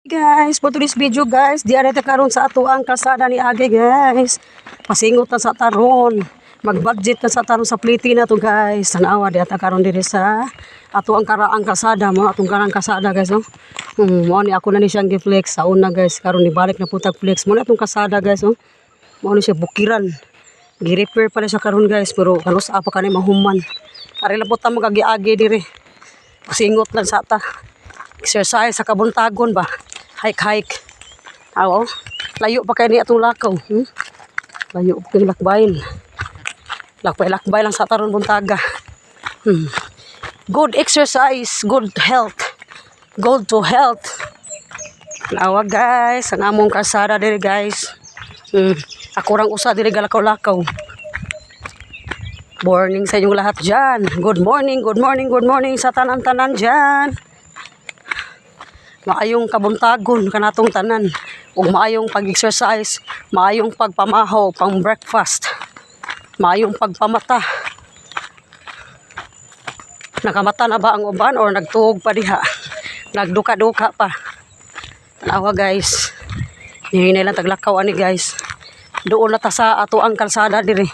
Guys, for today's video guys, diyan ta karon sa ato ang kalsada ni Age guys. Pasingot na sa taron. Mag-budget na sa taron sa pliti na to guys. Tanawa di ata karon diri sa ato ang karaang kalsada mo, atong karaang kalsada guys, no. Mo ni ako na ni siyang gi-flex sa una guys, karon ni balik na putag flex mo na atong kalsada guys, no. Mo ni siya bukiran. Gi-repair pa na siya karon guys, pero kalos apa kanay mahuman. Ari lang puta magagi-agi diri. Pasingot lang sa ta. Exercise sa kabuntagon ba. Hike. Aw, layo pa kay ni atong lakaw. Layo pa kay lakbayin. Lakbay lang sa taron buntaga. Good exercise, good health. Good to health. Lawa guys, ang among kalsada diri guys. Ako rang usa diri galakaw-lakaw. Morning sa inyong lahat dyan. Good morning sa tanan-tanan dyan. Maayong kabuntagon kanatong tanan. Ug maayong pag-exercise, maayong pagpamahaw, pang breakfast, maayong pagpamata. Nakamata na ba ang uban or nagtuog pa diha? Nagduka-duka pa. Tanawa guys. Hinay lang taglakaw ani guys. Doon na ta sa ato ang kalsada diri.